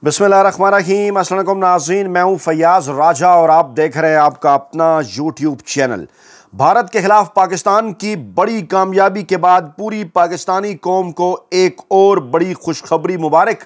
बिस्मिल्लाहिर्रहमानिर्रहीम। अस्सलाम वालेकुम नाज़रीन, मैं हूं फैयाज़ राजा और आप देख रहे हैं आपका अपना यूट्यूब चैनल। भारत के खिलाफ पाकिस्तान की बड़ी कामयाबी के बाद पूरी पाकिस्तानी कौम को एक और बड़ी खुशखबरी मुबारक।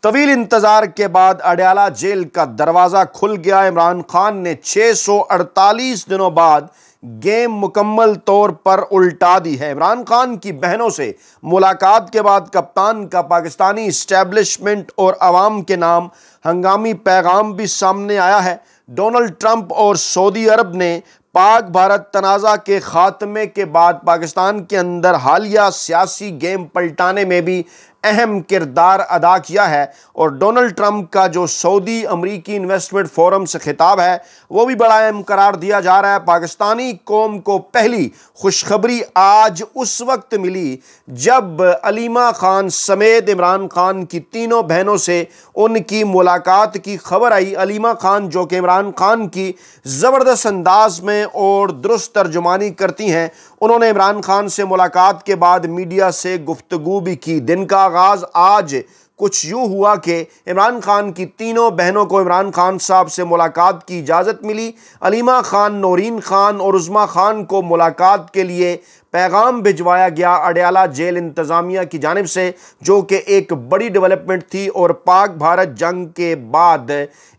तवील इंतजार के बाद अडयाला जेल का दरवाज़ा खुल गया। इमरान खान ने 648 दिनों बाद गेम मुकम्मल तौर पर उल्टा दी है। इमरान खान की बहनों से मुलाकात के बाद कप्तान का पाकिस्तानी इस्टेब्लिशमेंट और अवाम के नाम हंगामी पैगाम भी सामने आया है। डोनाल्ड ट्रंप और सऊदी अरब ने पाक भारत तनाज़ा के खात्मे के बाद पाकिस्तान के अंदर हालिया सियासी गेम पलटाने में भी अहम किरदार अदा किया है। और डोनाल्ड ट्रंप का जो सऊदी अमरीकी इन्वेस्टमेंट फोरम से खिताब है वो भी बड़ा अहम करार दिया जा रहा है। पाकिस्तानी कौम को पहली खुशखबरी आज उस वक्त मिली जब अलीमा खान समेत इमरान खान की तीनों बहनों से उनकी मुलाकात की खबर आई। अलीमा खान जो कि इमरान खान की ज़बरदस्त अंदाज में और दुरुस्त तर्जुमानी करती हैं, उन्होंने इमरान खान से मुलाकात के बाद मीडिया से गुफ्तगू भी की। दिन का आगाज़ आज कुछ यूँ हुआ कि इमरान खान की तीनों बहनों को इमरान खान साहब से मुलाकात की इजाज़त मिली। अलीमा खान, नौरीन खान और उज़्मा खान को मुलाकात के लिए पैगाम भिजवाया गया अडयाला जेल इंतज़ामिया की जानिब से, जो कि एक बड़ी डेवलपमेंट थी और पाक भारत जंग के बाद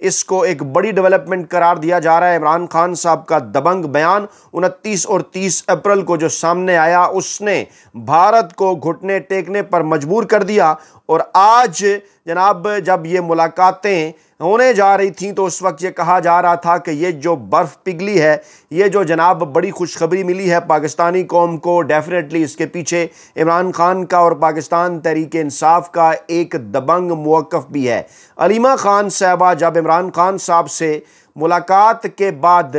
इसको एक बड़ी डेवलपमेंट करार दिया जा रहा है। इमरान खान साहब का दबंग बयान 29 और 30 अप्रैल को जो सामने आया उसने भारत को घुटने टेकने पर मजबूर कर दिया। और आज जनाब जब ये मुलाकातें होने जा रही थी तो उस वक्त ये कहा जा रहा था कि ये जो बर्फ़ पिघली है, ये जो जनाब बड़ी खुशखबरी मिली है पाकिस्तानी कौम को, डेफिनेटली इसके पीछे इमरान खान का और पाकिस्तान तहरीक इंसाफ का एक दबंग मौक़िफ़ भी है। अलीमा खान साहबा जब इमरान खान साहब से मुलाकात के बाद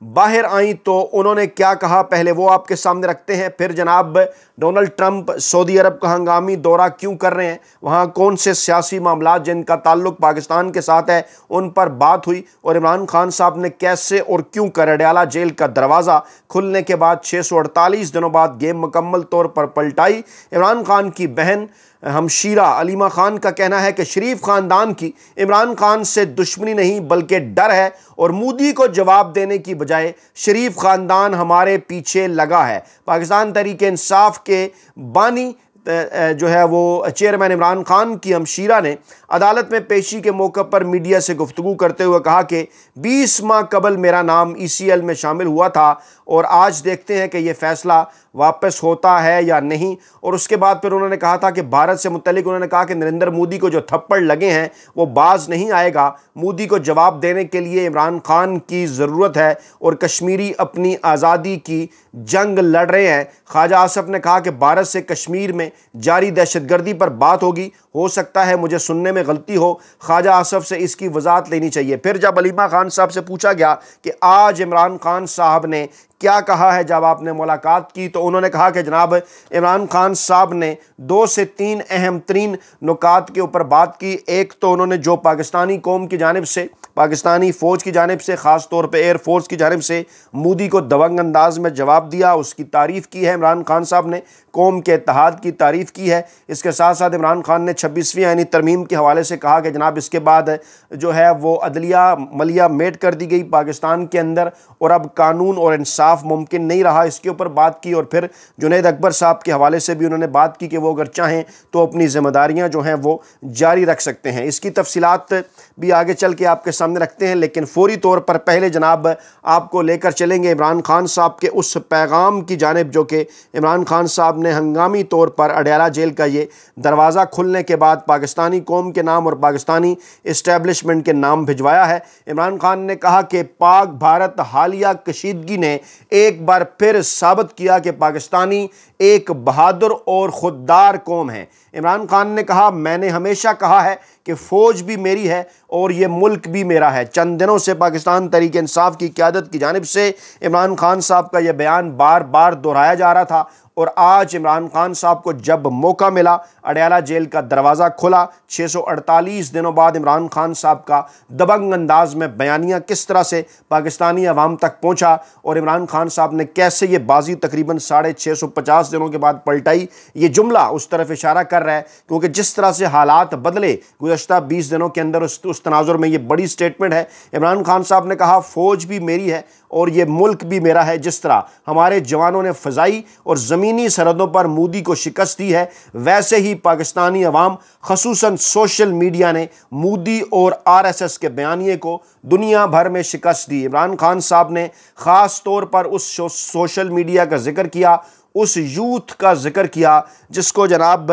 बाहर आई तो उन्होंने क्या कहा, पहले वो आपके सामने रखते हैं। फिर जनाब डोनाल्ड ट्रंप सऊदी अरब का हंगामी दौरा क्यों कर रहे हैं, वहाँ कौन से सियासी मामला जिनका ताल्लुक पाकिस्तान के साथ है उन पर बात हुई, और इमरान खान साहब ने कैसे और क्यों कर अडयाला जेल का दरवाज़ा खुलने के बाद 648 दिनों बाद गेम मुकम्मल तौर पर पलटाई। इमरान खान की बहन हमशीरा अलीमा खान का कहना है कि शरीफ ख़ानदान की इमरान खान से दुश्मनी नहीं बल्कि डर है और मोदी को जवाब देने की बजाय शरीफ ख़ानदान हमारे पीछे लगा है। पाकिस्तान तहरीक इंसाफ के बानी जो है वो चेयरमैन इमरान खान की हमशीरा ने अदालत में पेशी के मौके पर मीडिया से गुफ्तगू करते हुए कहा कि 20 माह कबल मेरा नाम ECL में शामिल हुआ था और आज देखते हैं कि ये फ़ैसला वापस होता है या नहीं। और उसके बाद फिर उन्होंने कहा था कि भारत से मुतल्लिक उन्होंने कहा कि नरेंद्र मोदी को जो थप्पड़ लगे हैं वो बाज नहीं आएगा। मोदी को जवाब देने के लिए इमरान खान की ज़रूरत है और कश्मीरी अपनी आज़ादी की जंग लड़ रहे हैं। ख्वाजा आसफ़ ने कहा कि भारत से कश्मीर में जारी दहशतगर्दी पर बात होगी, हो सकता है मुझे सुनने में गलती हो, ख्वाजा आसफ़ से इसकी वजाहत लेनी चाहिए। फिर जब अलीमा खान साहब से पूछा गया कि आज इमरान खान साहब ने क्या कहा है जब आपने मुलाकात की, तो उन्होंने कहा कि जनाब इमरान खान साहब ने 2 से 3 अहम तरीन नुकात के ऊपर बात की। एक तो उन्होंने जो पाकिस्तानी कौम की जानिब से, पाकिस्तानी फ़ौज की जानिब से, ख़ास तौर पे एयर फोर्स की जानिब से मोदी को दबंग अंदाज में जवाब दिया, उसकी तारीफ़ की है। इमरान खान साहब ने कौम के इत्तेहाद की तारीफ़ की है। इसके साथ साथ इमरान खान ने 26वीं आईनी तरमीम के हवाले से कहा कि जनाब इसके बाद जो है वो अदलिया मलिया मेट कर दी गई पाकिस्तान के अंदर और अब कानून और इंसाफ मुमकिन नहीं रहा, इसके ऊपर बात की। और फिर जुनैद अकबर साहब के हवाले से भी उन्होंने बात की कि वो अगर चाहें तो अपनी ज़िम्मेदारियाँ जो हैं वो जारी रख सकते हैं। इसकी तफसीलात भी आगे चल के आपके सामने रखते हैं, लेकिन फ़ौरी तौर पर पहले जनाब आपको लेकर चलेंगे इमरान खान साहब के उस पैगाम की जानिब जो कि इमरान खान साहब ने हंगामी तौर पर अडयाला जेल का ये दरवाज़ा खुलने के बाद पाकिस्तानी कौम के नाम और पाकिस्तानी इस्टेब्लिशमेंट के नाम भिजवाया है। इमरान खान ने कहा कि पाक भारत हालिया कशीदगी ने एक बार फिर साबित किया कि पाकिस्तानी एक बहादुर और खुददार कौम है। इमरान खान ने कहा, मैंने हमेशा कहा है कि फ़ौज भी मेरी है और ये मुल्क भी मेरा है। चंद दिनों से पाकिस्तान तहरीक इंसाफ की क़यादत की जानिब से इमरान खान साहब का यह बयान बार बार दोहराया जा रहा था और आज इमरान खान साहब को जब मौका मिला, अडयाला जेल का दरवाज़ा खुला, 648 दिनों बाद इमरान खान साहब का दबंग अंदाज में बयानिया किस तरह से पाकिस्तानी अवाम तक पहुंचा और इमरान खान साहब ने कैसे ये बाजी तकरीबन 650 दिनों के बाद पलटाई, ये जुमला उस तरफ इशारा कर रहा है। क्योंकि जिस तरह से हालात बदले गुज़श्ता 20 दिनों के अंदर, उस तनाजुर में ये बड़ी स्टेटमेंट है। इमरान खान साहब ने कहा फ़ौज भी मेरी है और ये मुल्क भी मेरा है। जिस तरह हमारे जवानों ने फ़ज़ाई और ज़मीनी सरहदों पर मोदी को शिकस्त दी है, वैसे ही पाकिस्तानी अवाम ख़ुसूसन सोशल मीडिया ने मोदी और RSS के बयानिए को दुनिया भर में शिकस्त दी। इमरान खान साहब ने ख़ास तौर पर उस सोशल मीडिया का जिक्र किया, उस यूथ का जिक्र किया जिसको जनाब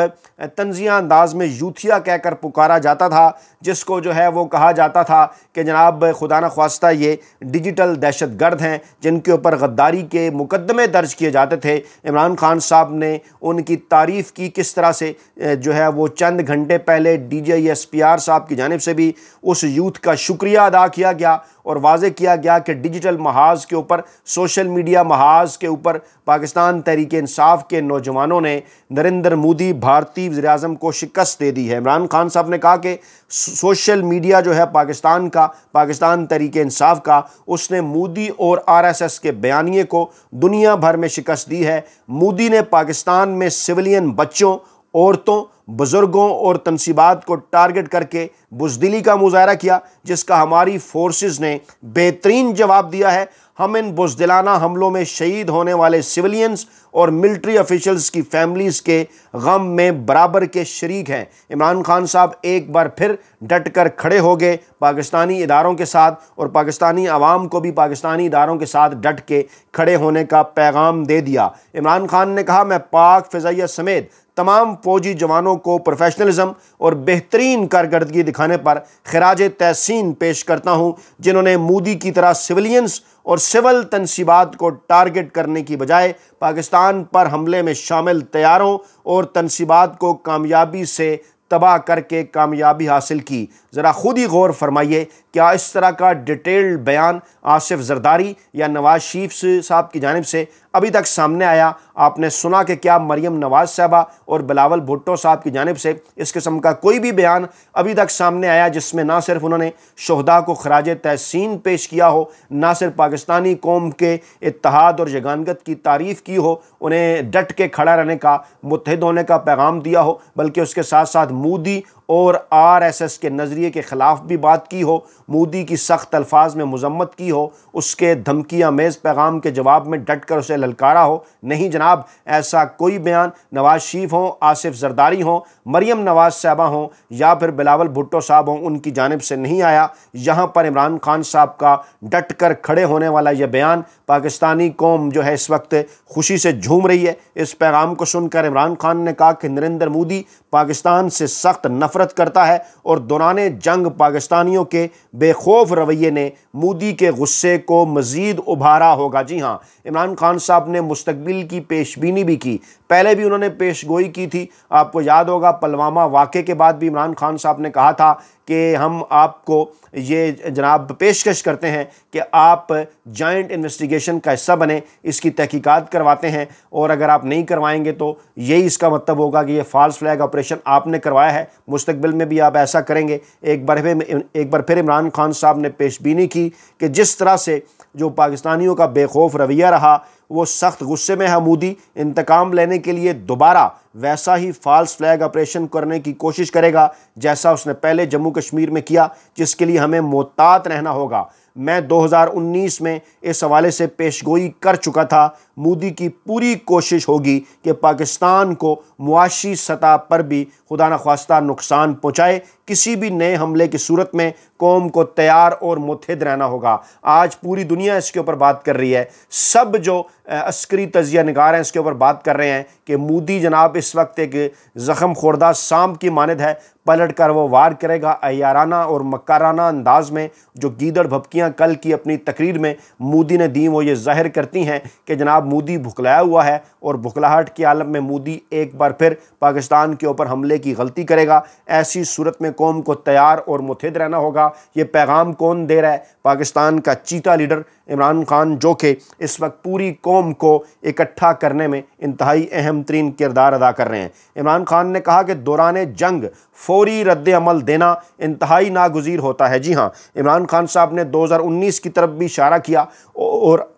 तंज़िया अंदाज में यूथिया कहकर पुकारा जाता था, जिसको जो है वो कहा जाता था कि जनाब खुदा न ख्वास्ता ये डिजिटल दहशतगर्द हैं जिनके ऊपर गद्दारी के मुकदमे दर्ज किए जाते थे। इमरान खान साहब ने उनकी तारीफ़ की, किस तरह से जो है वो चंद घंटे पहले DGISPR साहब की जानिब से भी उस यूथ का शुक्रिया अदा किया गया और वाज़े किया गया कि डिजिटल महाज के ऊपर, सोशल मीडिया महाज के ऊपर पाकिस्तान तहरीक इंसाफ के नौजवानों ने नरेंद्र मोदी भारतीय वज़ीर-ए-आज़म को शिकस्त दे दी है। इमरान खान साहब ने कहा कि सोशल मीडिया जो है पाकिस्तान का, पाकिस्तान तहरीक इंसाफ का, उसने मोदी और RSS के बयानिए को दुनिया भर में शिकस्त दी है। मोदी ने पाकिस्तान में सिविलियन बच्चों, औरतों, बुज़ुर्गों और तनसीबात को टारगेट करके बुज़दिली का मुज़ाहरा किया, जिसका हमारी फोर्सेस ने बेहतरीन जवाब दिया है। हम इन बुज़दिलाना हमलों में शहीद होने वाले सिविलियंस और मिलिट्री ऑफिशियल्स की फैमिलीज़ के गम में बराबर के शरीक हैं। इमरान खान साहब एक बार फिर डट कर खड़े हो गए पाकिस्तानी इदारों के साथ और पाकिस्तानी अवाम को भी पाकिस्तानी इदारों के साथ डट के खड़े होने का पैगाम दे दिया। इमरान खान ने कहा, मैं पाक फ़िज़ाइया समेत तमाम फ़ौजी जवानों को प्रोफेशनलिज्म और बेहतरीन कारकर्दगी दिखाने पर खिराज तहसीन पेश करता हूँ, जिन्होंने मोदी की तरह सिविलियंस और सिविल तनसीबात को टारगेट करने की बजाय पाकिस्तान पर हमले में शामिल तैयारों और तनसीबात को कामयाबी से तबाह करके कामयाबी हासिल की। ज़रा खुद ही गौर फरमाइए, क्या इस तरह का डिटेल्ड बयान आसिफ जरदारी या नवाज शरीफ साहब की जानिब से अभी तक सामने आया? आपने सुना कि क्या मरियम नवाज साहबा और बिलावल भुट्टो साहब की जानिब से इस किस्म का कोई भी बयान अभी तक सामने आया जिसमें ना सिर्फ उन्होंने शोहदा को खराज तहसीन पेश किया हो, ना सिर्फ पाकिस्तानी कौम के इत्तेहाद और यगानगत की तारीफ़ की हो, उन्हें डट के खड़ा रहने का, मुत्तहिद होने का पैगाम दिया हो, बल्कि उसके साथ साथ मोदी और RSS के नज़रिए के ख़िलाफ़ भी बात की हो, मोदी की सख्त अल्फाज में मज़म्मत की हो, उसके धमकी आमेज़ पैगाम के जवाब में डट कर उसे ललकारा हो? नहीं जनाब, ऐसा कोई बयान नवाज शरीफ हों, आसिफ जरदारी हों, मरियम नवाज साहबा हों या फिर बिलावल भुट्टो साहब हों, उनकी जानिब से नहीं आया। यहाँ पर इमरान खान साहब का डट कर खड़े होने वाला यह बयान, पाकिस्तानी कौम जो है इस वक्त खुशी से झूम रही है। इस पैगाम को सुनकर इमरान खान ने कहा कि नरेंद्र मोदी पाकिस्तान से सख्त नफरत करता है और दौराने जंग पाकिस्तानियों के बेखौफ रवैये ने मोदी के गुस्से को मज़ीद उभारा होगा। जी हाँ, इमरान खान साहब ने मुस्तकबिल की पेशबीनी भी की, पहले भी उन्होंने पेशगोई की थी। आपको याद होगा पुलवामा वाक़े के बाद भी इमरान खान साहब ने कहा था कि हम आपको ये जनाब पेशकश करते हैं कि आप जॉइंट इन्वेस्टिगेशन का हिस्सा बने, इसकी तहकीकात करवाते हैं, और अगर आप नहीं करवाएंगे तो यही इसका मतलब होगा कि ये फ़ॉल्स फ्लैग ऑपरेशन आपने करवाया है, मुस्तकबिल में भी आप ऐसा करेंगे। एक बार फिर इमरान खान साहब ने पेशबीनी की कि जिस तरह से जो पाकिस्तानियों का बेखौफ रवैया रहा, वो सख्त गुस्से में है मोदी, इंतकाम लेने के लिए दोबारा वैसा ही फ़ॉल्स फ्लैग ऑपरेशन करने की कोशिश करेगा जैसा उसने पहले जम्मू कश्मीर में किया, जिसके लिए हमें मोहतात रहना होगा। मैं 2019 में इस हवाले से पेशगोई कर चुका था। मोदी की पूरी कोशिश होगी कि पाकिस्तान को मुआशी सतह पर भी खुदा न ख्वास्ता नुकसान पहुँचाए। किसी भी नए हमले की सूरत में कौम को तैयार और मुत्तहिद रहना होगा। आज पूरी दुनिया इसके ऊपर बात कर रही है, सब जो अस्करी तजिया निगार हैं इसके ऊपर बात कर रहे हैं कि मोदी जनाब इस वक्त एक ज़ख़म खोरदा सांप की मानद है, पलट कर वो वार करेगा अय्याराना और मक्काराना अंदाज में। जो गीदड़ भपकियां कल की अपनी तकरीर में मोदी ने दी वो ये जाहिर करती हैं कि जनाब मोदी भुखलाया हुआ है और भुखलाहट के आलम में मोदी एक बार फिर पाकिस्तान के ऊपर हमले की गलती करेगा। ऐसी सूरत में कौम को तैयार और मुतहिद रहना होगा। ये पैगाम कौन दे रहा है? पाकिस्तान का चीता लीडर इमरान खान, जो कि इस वक्त पूरी कौम को इकट्ठा करने में इंतहाई अहम तरीन किरदार अदा कर रहे हैं। इमरान खान ने कहा कि दौरान जंग फौरी रद्द अमल देना इंतहाई नागुज़ीर होता है। जी हाँ, इमरान खान साहब ने 2019 की तरफ भी इशारा किया और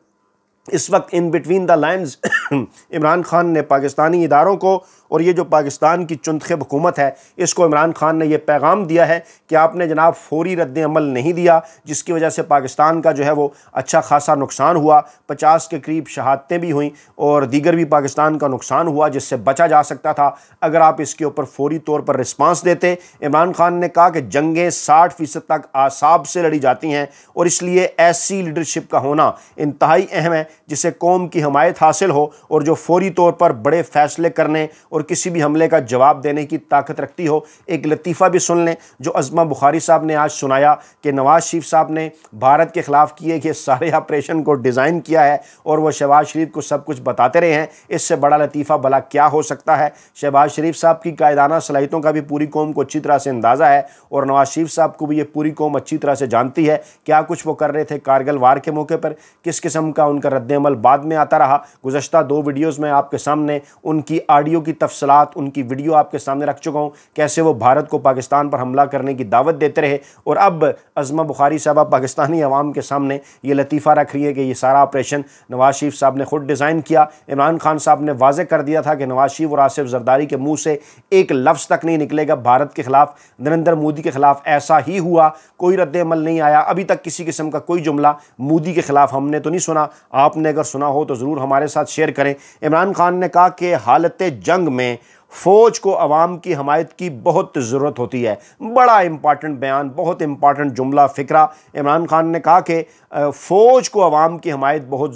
इस वक्त in between the lines Imran Khan ने पाकिस्तानी इदारों को और ये जो पाकिस्तान की चुंतखेब हुकूमत है इसको इमरान खान ने यह पैगाम दिया है कि आपने जनाब फौरी रद्द अमल नहीं दिया, जिसकी वजह से पाकिस्तान का जो है वो अच्छा खासा नुकसान हुआ। 50 के करीब शहादतें भी हुई और दीगर भी पाकिस्तान का नुकसान हुआ जिससे बचा जा सकता था अगर आप इसके ऊपर फौरी तौर पर रिस्पांस देते। इमरान खान ने कहा कि जंगें 60% तक आसाब से लड़ी जाती हैं और इसलिए ऐसी लीडरशिप का होना इंतहाई अहम है जिससे कौम की हमायत हासिल हो और जो फौरी तौर पर बड़े फैसले करने और किसी भी हमले का जवाब देने की ताकत रखती हो। एक लतीफ़ा भी सुन लें जो अज़मा बुखारी साहब ने आज सुनाया कि नवाज़ शरीफ साहब ने भारत के ख़िलाफ़ किए कि सारे ऑपरेशन को डिज़ाइन किया है और वह शहबाज शरीफ को सब कुछ बताते रहे हैं। इससे बड़ा लतीफ़ा भला क्या हो सकता है? शहबाज शरीफ साहब की कायदाना सलाहियतों का भी पूरी कौम को अच्छी तरह से अंदाज़ा है और नवाज़ शरीफ साहब को भी ये पूरी कौम अच्छी तरह से जानती है क्या कुछ वो कर रहे थे कारगिल वार के मौके पर, किस किस्म का उनका रद्द-ए-अमल बाद में आता रहा। गुज़श्ता 2 वीडियोज़ में आपके सामने उनकी ऑडियो की तफसीलात, उनकी वीडियो आपके सामने रख चुका हूँ, कैसे वो भारत को पाकिस्तान पर हमला करने की दावत देते रहे। और अब अज़मा बुखारी साहबा पाकिस्तानी अवाम के सामने ये लतीफ़ा रख रही है कि ये सारा ऑपरेशन नवाज़ शरीफ साहब ने खुद डिज़ाइन किया। इमरान खान साहब ने वाज़े कर दिया था कि नवाज़ शरीफ और आसिफ जरदारी के मुँह से एक लफ्ज़ तक नहीं निकलेगा भारत के ख़िलाफ़, नरेंद्र मोदी के ख़िलाफ़। ऐसा ही हुआ, कोई रद्द-ए-अमल नहीं आया। अभी तक किसी किस्म का कोई जुमला मोदी के ख़िलाफ़ हमने तो नहीं सुना। आपने अगर सुना हो तो ज़रूर हमारे साथ शेयर करें। इमरान खान ने कहा कि हालत जंग में फ़ौज को अवाम की हमायत की बहुत ज़रूरत होती है। बड़ा इंपॉर्टेंट बयान, बहुत इंपॉर्टेंट जुमला फ़िक्रा। इमरान खान ने कहा कि फ़ौज को अवाम की हमायत बहुत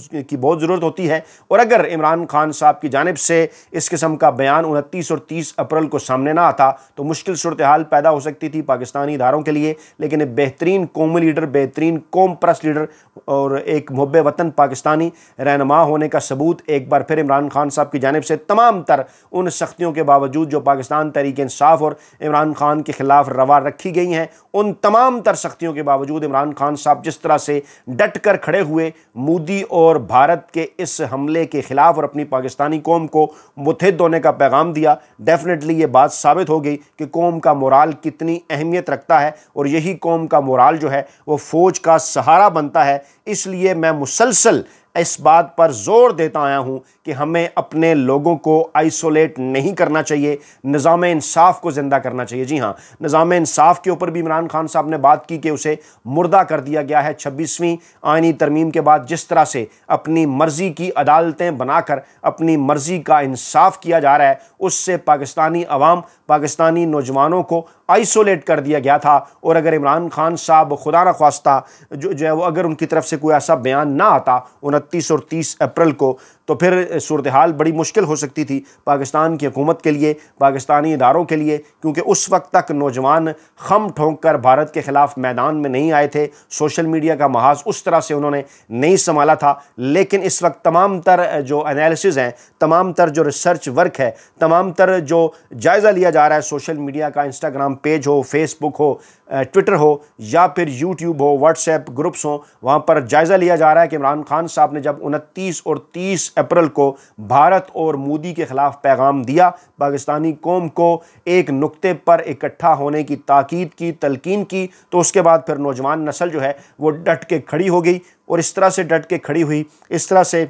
ज़रूरत होती है और अगर इमरान खान साहब की जानिब से इस किस्म का बयान 29 और 30 अप्रैल को सामने ना आता तो मुश्किल सूरत हाल पैदा हो सकती थी पाकिस्तानी इदारों के लिए। लेकिन एक बेहतरीन कौमी लीडर, बेहतरीन कौम परस्त लीडर और एक मुहब्ब वतन पाकिस्तानी रहनुमा होने का सबूत एक बार फिर इमरान खान साहब की जानिब से तमाम तर उन सख्तियों के बावजूद जो पाकिस्तान तहरीक इंसाफ और इमरान खान के ख़िलाफ़ रवा रखी गई हैं, उन तमाम तर सख्तियों के बावजूद इमरान खान साहब जिस तरह से डट कर खड़े हुए मोदी और भारत के इस हमले के ख़िलाफ़ और अपनी पाकिस्तानी कौम को मुत्तहिद होने का पैगाम दिया, डेफिनेटली ये बात साबित हो गई कि कौम का मोराल कितनी अहमियत रखता है और यही कौम का मोराल जो है वो फ़ौज का सहारा बनता है। इसलिए मैं मुसलसल इस बात पर जोर देता आया हूं कि हमें अपने लोगों को आइसोलेट नहीं करना चाहिए, निज़ाम इंसाफ को ज़िंदा करना चाहिए। जी हाँ, निज़ाम इंसाफ के ऊपर भी इमरान खान साहब ने बात की कि उसे मुर्दा कर दिया गया है। 26वीं आईनी तरमीम के बाद जिस तरह से अपनी मर्ज़ी की अदालतें बनाकर अपनी मर्ज़ी का इंसाफ किया जा रहा है, उससे पाकिस्तानी अवाम, पाकिस्तानी नौजवानों को आइसोलेट कर दिया गया था। और अगर इमरान खान साहब खुदा न ख्वास्ता जो है वो अगर उनकी तरफ से कोई ऐसा बयान ना आता 29 और 30 अप्रैल को, तो फिर सूरत हाल बड़ी मुश्किल हो सकती थी पाकिस्तान की हुकूमत के लिए, पाकिस्तानी इदारों के लिए, क्योंकि उस वक्त तक नौजवान खम ठोंक कर भारत के ख़िलाफ़ मैदान में नहीं आए थे। सोशल मीडिया का महाज उस तरह से उन्होंने नहीं संभाला था। लेकिन इस वक्त तमाम तर जो एनालिसिस हैं, तमाम तर जो रिसर्च वर्क है, तमाम तर जो जायज़ा लिया जा रहा है सोशल मीडिया का, इंस्टाग्राम पेज हो, फेसबुक हो, ट्विटर हो या फिर यूट्यूब हो, व्हाट्सएप ग्रुप्स हो, वहाँ पर जायज़ा लिया जा रहा है कि इमरान खान साहब ने जब 29 और 30 अप्रैल को भारत और मोदी के ख़िलाफ़ पैगाम दिया, पाकिस्तानी कौम को एक नुक्ते पर इकट्ठा होने की ताकीद की, तलकीन की, तो उसके बाद फिर नौजवान नस्ल जो है वो डट के खड़ी हो गई। और इस तरह से डट के खड़ी हुई, इस तरह से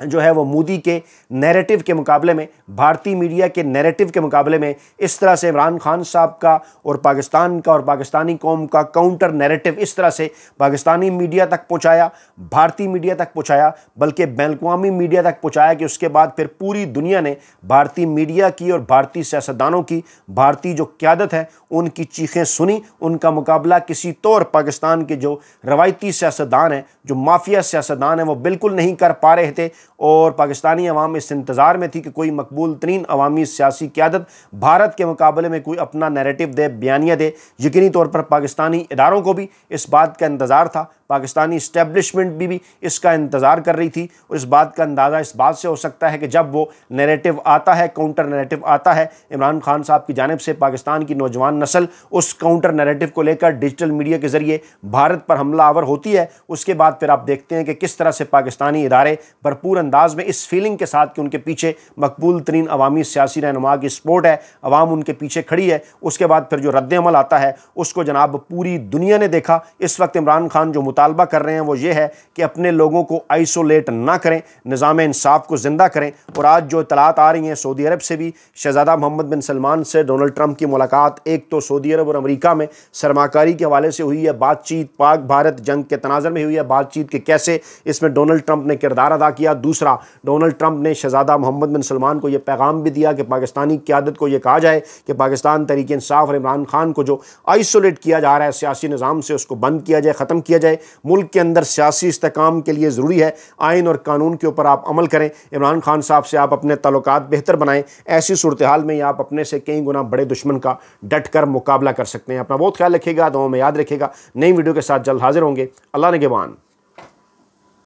जो है वो मोदी के नैरेटिव के मुकाबले में, भारतीय मीडिया के नैरेटिव के मुकाबले में इस तरह से इमरान खान साहब का और पाकिस्तान का और पाकिस्तानी कौम का काउंटर नैरेटिव इस तरह से पाकिस्तानी मीडिया तक पहुंचाया, भारतीय मीडिया तक पहुंचाया, बल्कि बैन-अवी मीडिया तक पहुंचाया कि उसके बाद फिर पूरी दुनिया ने भारतीय मीडिया की और भारतीय सियासतदानों की, भारतीय जो क़यादत है उनकी चीखें सुनी। उनका मुकाबला किसी तौर पाकिस्तान के जो रवायती सियासतदान हैं, जो माफिया सियासतदान हैं, वो बिल्कुल नहीं कर पा रहे थे। और पाकिस्तानी अवाम इस इंतज़ार में थी कि कोई मकबूल तरीन अवामी सियासी क़यादत भारत के मुकाबले में कोई अपना नैरेटिव दे, बयानिया दे। यकीनी तौर पर पाकिस्तानी इदारों को भी इस बात का इंतज़ार था, पाकिस्तानी इस्टेब्लिशमेंट भी इसका इंतज़ार कर रही थी। और इस बात का अंदाज़ा इस बात से हो सकता है कि जब वो नैरेटिव आता है, काउंटर नैरेटिव आता है इमरान खान साहब की जानिब से, पाकिस्तान की नौजवान नस्ल उस काउंटर नैरेटिव को लेकर डिजिटल मीडिया के ज़रिए भारत पर हमलावर होती है। उसके बाद फिर आप देखते हैं कि किस तरह से पाकिस्तानी इदारे भरपूर अंदाज में इस फीलिंग के साथ कि उनके पीछे मकबूल तरीन अवामी सियासी रहनुमा की सपोर्ट है, अवाम उनके पीछे खड़ी है। उसके बाद फिर जो रद्द-ए-अमल आता है उसको जनाब पूरी दुनिया ने देखा। इस वक्त इमरान खान जो मुतालबा कर रहे हैं वो ये है कि अपने लोगों को आइसोलेट ना करें, निज़ाम इंसाफ को जिंदा करें। और आज जो इतलात आ रही हैं सऊदी अरब से भी, शहजादा मोहम्मद बिन सलमान से डोनाल्ड ट्रंप की मुलाकात, एक तो सऊदी अरब और अमेरिका में सरमाकारी के हवाले से हुई है बातचीत, पाक भारत जंग के तनाज़र में हुई है बातचीत के कैसे इसमें डोनाल्ड ट्रंप ने किरदार अदा किया। दूसरा, डोनाल्ड ट्रंप ने शहजादा मोहम्मद बिन सलमान को यह पैगाम भी दिया कि पाकिस्तानी क़यादत को यह कहा जाए कि पाकिस्तान तहरीक इंसाफ और इमरान खान को जो आइसोलेट किया जा रहा है सियासी निज़ाम से, उसको बंद किया जाए, ख़त्म किया जाए। मुल्क के अंदर सियासी इस्तेकाम के लिए ज़रूरी है आइन और कानून के ऊपर आप अमल करें। इमरान खान साहब से आप अपने ताल्लुकात बेहतर बनाएं। ऐसी सूरत हाल में आप अपने से कई गुना बड़े दुश्मन का डट कर मुकाबला कर सकते हैं। अपना बहुत ख्याल रखिएगा, दुआओं में याद रखिएगा। नई वीडियो के साथ जल्द हाजिर होंगे। अल्लाह निगहबान।